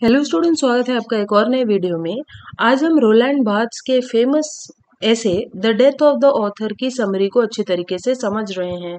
Hello student, स्वागत है आपका एक और नए वीडियो में। आज हम रोलैंड बार्थ्स के फेमस ऐसे the death of the author की समरी को अच्छी तरीके से समझ रहे हैं।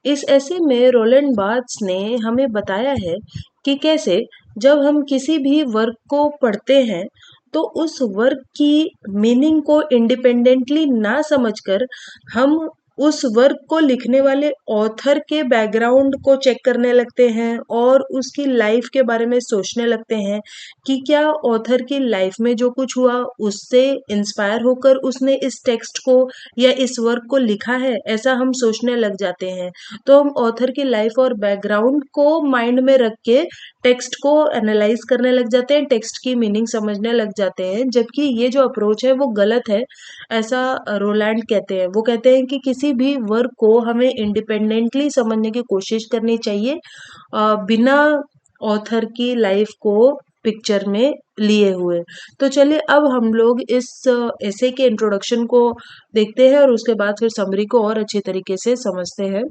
इस ऐसे में रोलैंड बार्थ्स ने हमें बताया है कि कैसे जब हम किसी भी वर्क को पढ़ते हैं तो उस वर्क की मीनिंग को इंडिपेंडेंटली ना समझकर हम उस वर्क को लिखने वाले ऑथर के बैकग्राउंड को चेक करने लगते हैं और उसकी लाइफ के बारे में सोचने लगते हैं कि क्या ऑथर की लाइफ में जो कुछ हुआ उससे इंस्पायर होकर उसने इस टेक्स्ट को या इस वर्क को लिखा है, ऐसा हम सोचने लग जाते हैं। तो हम ऑथर की लाइफ और बैकग्राउंड को माइंड में रख के टेक्स्ट को एनालाइज करने लग जाते हैं, टेक्स्ट की मीनिंग समझने लग जाते हैं, जबकि ये जो अप्रोच है वो गलत है। ऐसा रोलैंड कहते हैं। वो कहते हैं कि किसी भी वर्क को हमें इंडिपेंडेंटली समझने की कोशिश करनी चाहिए, बिना ऑथर की लाइफ को पिक्चर में लिए हुए। तो चलिए अब हम लोग इस ऐसे के इंट्रोडक्शन को देखते हैं और उसके बाद फिर समरी को और अच्छे तरीके से समझते हैं।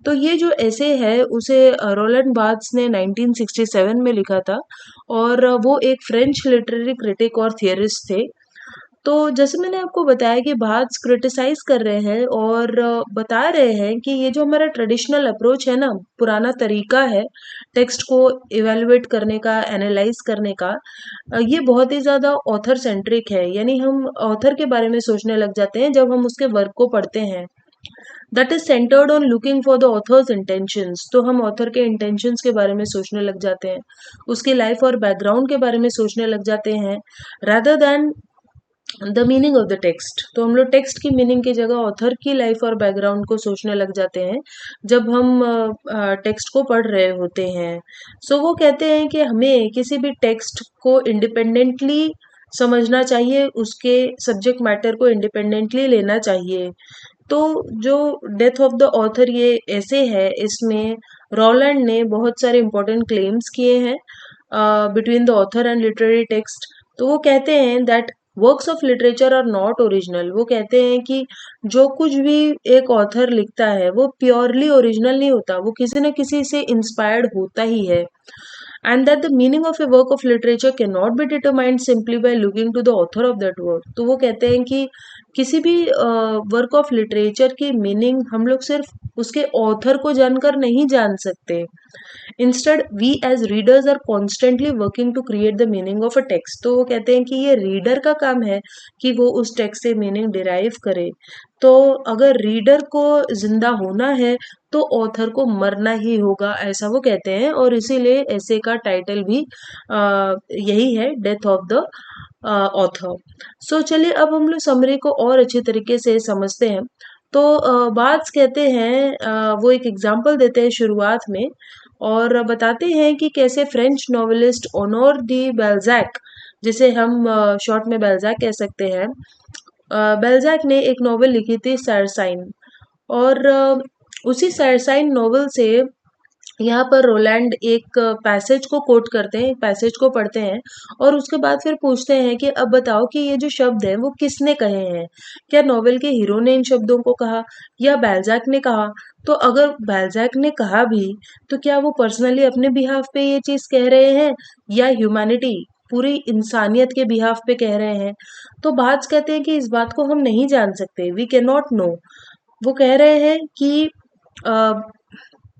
तो ये जो ऐसे है उसे रोलैंड बार्थ्स ने 1967 में लिखा था और वो एक फ्रेंच लिटरेरी क्रिटिक और थियरिस्ट थे। तो जैसे मैंने आपको बताया कि बार्थ्स क्रिटिसाइज कर रहे हैं और बता रहे हैं कि ये जो हमारा ट्रेडिशनल अप्रोच है ना, पुराना तरीका है टेक्स्ट को इवेलुएट करने का, एनालाइज करने का, ये बहुत ही ज़्यादा ऑथर सेंट्रिक है। यानी हम ऑथर के बारे में सोचने लग जाते हैं जब हम उसके वर्क को पढ़ते हैं। That is centred on looking for the author's intentions. तो हम ऑथर के इंटेंशंस के बारे में सोचने लग जाते हैं, उसकी लाइफ और बैकग्राउंड के बारे में सोचने लग जाते हैं, rather than the meaning of the text. तो हम लोग टेक्स्ट की मीनिंग की जगह ऑथर की लाइफ और बैकग्राउंड को सोचने लग जाते हैं जब हम टेक्स्ट को पढ़ रहे होते हैं। सो वो कहते हैं कि हमें किसी भी टेक्स्ट को इंडिपेंडेंटली समझना चाहिए, उसके सब्जेक्ट मैटर को इंडिपेंडेंटली लेना चाहिए। तो जो डेथ ऑफ द ऑथर ये ऐसे है, इसमें रॉलैंड ने बहुत सारे इंपॉर्टेंट क्लेम्स किए हैं between the author and literary text. तो वो कहते हैं that works of literature are not original. वो कहते हैं कि जो कुछ भी एक ऑथर लिखता है वो प्योरली ओरिजिनल नहीं होता, वो किसी न किसी से इंस्पायर्ड होता ही है। And that the meaning of a work of literature can not be determined simply by looking to the author of that work. तो वो कहते हैं कि किसी भी वर्क ऑफ लिटरेचर की मीनिंग हम लोग सिर्फ उसके ऑथर को जानकर नहीं जान सकते। Instead we as readers are constantly working to create the meaning of a text. तो वो कहते हैं कि ये रीडर का काम है कि वो उस टेक्स्ट से मीनिंग डिराइव करे। तो अगर रीडर को जिंदा होना है तो ऑथर को मरना ही होगा, ऐसा वो कहते हैं। और इसीलिए ऐसे का टाइटल भी यही है, डेथ ऑफ द ऑथर। सो चलिए अब हम लोग समरी को और अच्छे तरीके से समझते हैं। तो बार्ट्स कहते हैं, वो एक एग्जाम्पल देते हैं शुरुआत में और बताते हैं कि कैसे फ्रेंच नॉवेलिस्ट ऑनोर डी बेल्जैक, जिसे हम शॉर्ट में बेल्जैक कह सकते हैं, बेल्जैक ने एक नॉवेल लिखी थी सैरसाइन। और उसी सैरसाइन नॉवेल से यहाँ पर रोलैंड एक पैसेज को कोट करते हैं, एक पैसेज को पढ़ते हैं और उसके बाद फिर पूछते हैं कि अब बताओ कि ये जो शब्द हैं वो किसने कहे हैं। क्या नॉवेल के हीरो ने इन शब्दों को कहा या बैल्जैक ने कहा? तो अगर बैल्जैक ने कहा भी तो क्या वो पर्सनली अपने बिहाफ पे ये चीज कह रहे हैं या ह्यूमैनिटी, पूरी इंसानियत के बिहाफ पे कह रहे हैं? तो बात कहते हैं कि इस बात को हम नहीं जान सकते, वी कैन नॉट नो। वो कह रहे हैं कि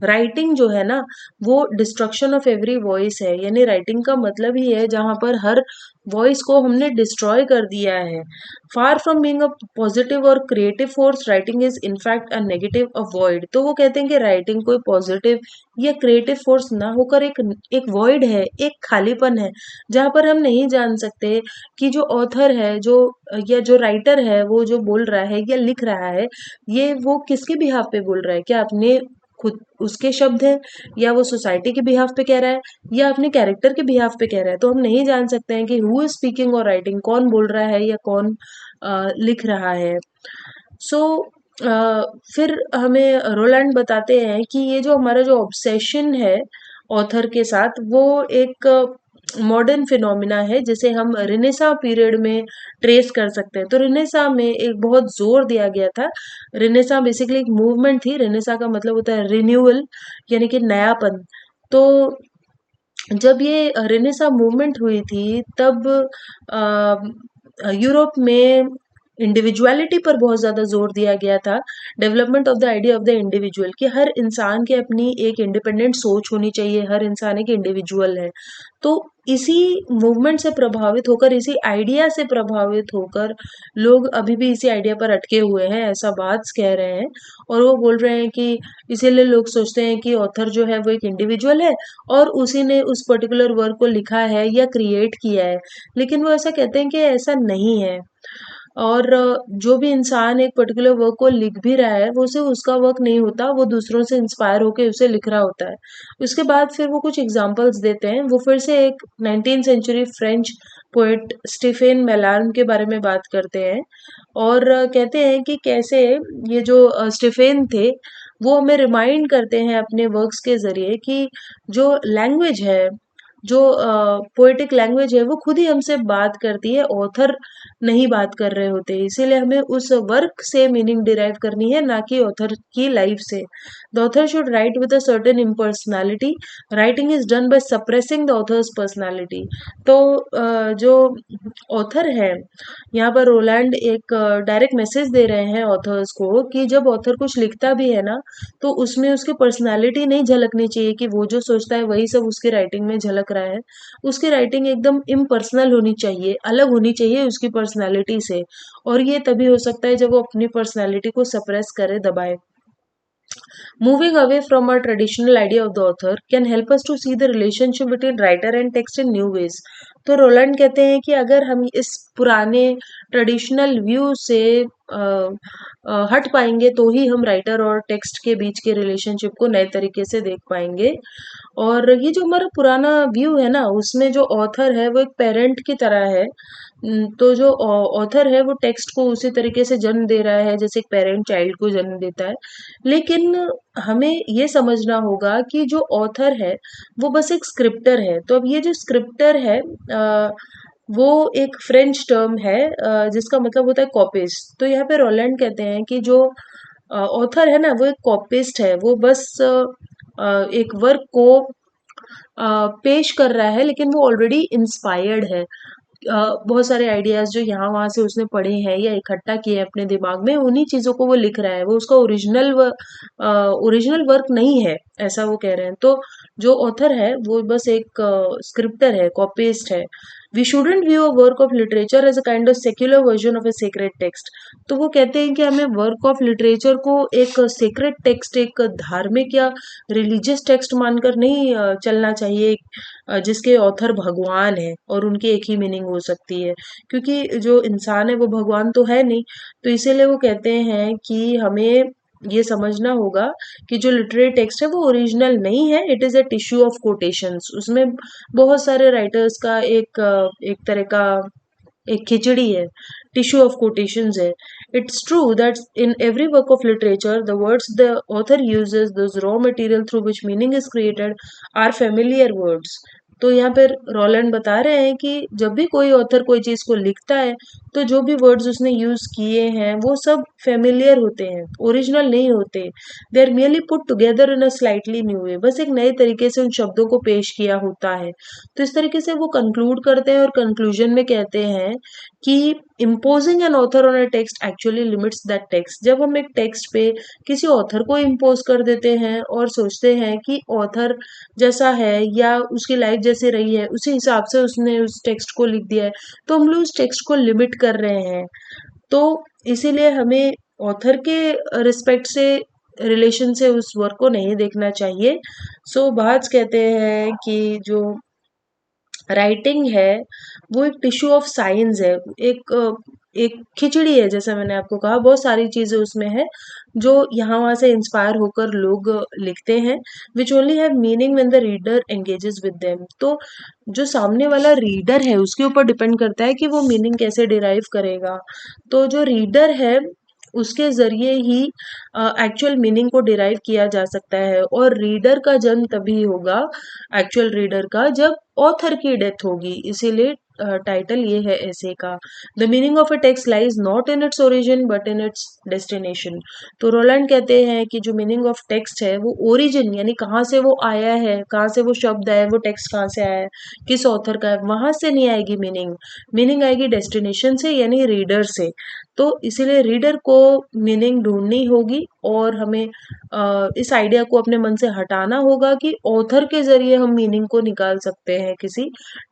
राइटिंग जो है ना, वो डिस्ट्रक्शन ऑफ एवरी वॉइस है। यानी राइटिंग का मतलब ही है जहां पर हर वॉइस को हमने डिस्ट्रॉय कर दिया है। Far from being a positive और creative force, writing is in fact a negative, a void. तो वो कहते हैं कि राइटिंग कोई पॉजिटिव या क्रिएटिव फोर्स ना होकर एक वॉइड है, एक खालीपन है, जहां पर हम नहीं जान सकते कि जो ऑथर है, जो या जो राइटर है, वो जो बोल रहा है या लिख रहा है, ये वो किसके बिहाफ पे बोल रहा है? क्या अपने खुद उसके शब्द हैं या वो सोसाइटी के बिहाफ पे कह रहा है या अपने कैरेक्टर के बिहाफ पे कह रहा है? तो हम नहीं जान सकते हैं कि हु इज स्पीकिंग और राइटिंग, कौन बोल रहा है या कौन लिख रहा है। सो फिर हमें रोलैंड बताते हैं कि ये जो हमारा जो ऑब्सेशन है ऑथर के साथ, वो एक मॉडर्न फिनोमिना है जिसे हम रिनेसा पीरियड में ट्रेस कर सकते हैं। तो रिनेसा में एक बहुत जोर दिया गया था। रिनेसा बेसिकली एक मूवमेंट थी। रिनेसा का मतलब होता है रिन्यूअल, यानी कि नयापन। तो जब ये रेनेसां मूवमेंट हुई थी तब यूरोप में इंडिविजुअलिटी पर बहुत ज़्यादा जोर दिया गया था। Development of the idea of the individual कि हर इंसान की अपनी एक इंडिपेंडेंट सोच होनी चाहिए, हर इंसान एक इंडिविजुअल है। तो इसी मूवमेंट से प्रभावित होकर, इसी आइडिया से प्रभावित होकर लोग अभी भी इसी आइडिया पर अटके हुए हैं, ऐसा बात कह रहे हैं। और वो बोल रहे हैं कि इसीलिए लोग सोचते हैं कि ऑथर जो है वो एक इंडिविजुअल है और उसी ने उस पर्टिकुलर वर्क को लिखा है या क्रिएट किया है। लेकिन वो ऐसा कहते हैं कि ऐसा नहीं है। और जो भी इंसान एक पर्टिकुलर वर्क को लिख भी रहा है, वो सिर्फ उसका वर्क नहीं होता, वो दूसरों से इंस्पायर होके उसे लिख रहा होता है। उसके बाद फिर वो कुछ एग्जांपल्स देते हैं। वो फिर से एक 19th century French poet Stephane Mallarme के बारे में बात करते हैं और कहते हैं कि कैसे ये जो स्टीफेन थे, वो हमें रिमाइंड करते हैं अपने वर्क्स के ज़रिए कि जो लैंग्वेज है, जो पोएटिक लैंग्वेज है, वो खुद ही हमसे बात करती है, ऑथर नहीं बात कर रहे होते। इसीलिए हमें उस वर्क से मीनिंग डिराइव करनी है, ना कि ऑथर की लाइफ से। The author should write with a certain impersonality. Writing is done by suppressing the author's personality. तो जो ऑथर है, यहाँ पर रोलैंड एक डायरेक्ट मैसेज दे रहे हैं ऑथर्स को कि जब ऑथर कुछ लिखता भी है ना, तो उसमें उसकी पर्सनैलिटी नहीं झलकनी चाहिए कि वो जो सोचता है वही सब उसकी राइटिंग में झलक रहा है। उसकी राइटिंग एकदम इम्पर्सनल होनी चाहिए, अलग होनी चाहिए उसकी पर्सनैलिटी से। और ये तभी हो सकता है जब वो अपनी पर्सनैलिटी को सप्रेस करे, दबाए। Moving away from our traditional idea of the author can help us to see the relationship between writer and text in new ways. तो रोलैंड कहते हैं कि अगर हम इस पुराने ट्रेडिशनल व्यू से हट पाएंगे तो ही हम राइटर और टेक्स्ट के बीच के रिलेशनशिप को नए तरीके से देख पाएंगे। और ये जो हमारा पुराना व्यू है ना, उसमें जो ऑथर है वो एक पेरेंट की तरह है। तो जो ऑथर है वो टेक्स्ट को उसी तरीके से जन्म दे रहा है जैसे एक पेरेंट चाइल्ड को जन्म देता है। लेकिन हमें ये समझना होगा कि जो ऑथर है वो बस एक स्क्रिप्टर है। तो अब ये जो स्क्रिप्टर है, वो एक फ्रेंच टर्म है जिसका मतलब होता है कॉपिस्ट। तो यहाँ पे रोलैंड कहते हैं कि जो ऑथर है ना, वो एक कॉपिस्ट है। वो बस एक वर्क को पेश कर रहा है, लेकिन वो ऑलरेडी इंस्पायर्ड है। बहुत सारे आइडियाज जो यहाँ वहां से उसने पढ़े हैं या इकट्ठा किए हैं अपने दिमाग में, उन्हीं चीजों को वो लिख रहा है। वो उसका ओरिजिनल वर्क नहीं है, ऐसा वो कह रहे हैं। तो जो ऑथर है वो बस एक स्क्रिप्टर है, कॉपीस्ट है। We shouldn't view a work of literature as a kind of secular version of a sacred text. तो वो कहते हैं कि हमें वर्क ऑफ लिटरेचर को एक सेक्रेट टेक्स्ट, एक धार्मिक या रिलीजियस टेक्स्ट मानकर नहीं चलना चाहिए, जिसके ऑथर भगवान है और उनकी एक ही मीनिंग हो सकती है। क्योंकि जो इंसान है वो भगवान तो है नहीं। तो इसीलिए वो कहते हैं कि हमें ये समझना होगा कि जो लिटरेरी टेक्स्ट है वो ओरिजिनल नहीं है, it is a tissue of quotations. उसमें बहुत सारे राइटर्स का एक तरह का एक खिचड़ी है, टिश्यू ऑफ कोटेशंस है। It's true that in every work of literature the words the author uses, the raw material through which meaning is created, are familiar words. तो यहाँ पर रोलैंड बता रहे हैं कि जब भी कोई ऑथर कोई चीज को लिखता है, तो जो भी वर्ड्स उसने यूज किए हैं वो सब फेमिलियर होते हैं, ओरिजिनल नहीं होते। They are merely put together in a slightly new way. बस एक नए तरीके से उन शब्दों को पेश किया होता है। तो इस तरीके से वो कंक्लूड करते हैं और कंक्लूजन में कहते हैं कि imposing an author on a text actually limits that text। जब हम एक टेक्स्ट पे किसी ऑथर को इम्पोज कर देते हैं और सोचते हैं कि ऑथर जैसा है या उसकी लाइफ जैसे रही है उसी हिसाब से उसने उस टेक्स्ट को लिख दिया है, तो हम लोग उस टेक्स्ट को लिमिट कर रहे हैं। तो इसीलिए हमें ऑथर के रिस्पेक्ट से, रिलेशन से उस वर्क को नहीं देखना चाहिए। सो बाज कहते हैं कि जो राइटिंग है वो एक टिश्यू ऑफ साइंस है, एक खिचड़ी है। जैसा मैंने आपको कहा, बहुत सारी चीजें उसमें है जो यहाँ वहां से इंस्पायर होकर लोग लिखते हैं, which only have meaning when the reader engages with them. तो जो सामने वाला रीडर है उसके ऊपर डिपेंड करता है कि वो मीनिंग कैसे डिराइव करेगा। तो जो रीडर है उसके ज़रिए ही एक्चुअल मीनिंग को डिराइव किया जा सकता है। और रीडर का जन्म तभी होगा, एक्चुअल रीडर का, जब ऑथर की डेथ होगी। इसीलिए टाइटल ये है ऐसे का, the meaning of a text lies not in its origin but in its destination. तो रोलैंड कहते हैं कि जो मीनिंग ऑफ टेक्स्ट है वो ओरिजिन यानी कहाँ से वो आया है, कहाँ से वो शब्द आया, वो टेक्स्ट कहाँ से आया है, किस ऑथर का है, वहां से नहीं आएगी मीनिंग। मीनिंग आएगी डेस्टिनेशन से यानी रीडर से। तो इसीलिए रीडर को मीनिंग ढूंढनी होगी और हमें इस आइडिया को अपने मन से हटाना होगा कि ऑथर के जरिए हम मीनिंग को निकाल सकते हैं किसी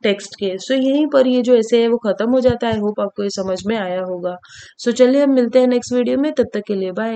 टेक्स्ट के। सो यहीं पर ये जो ऐसे है वो खत्म हो जाता है। आई होप आपको ये समझ में आया होगा। सो चलिए हम मिलते हैं नेक्स्ट वीडियो में, तब तक के लिए बाय।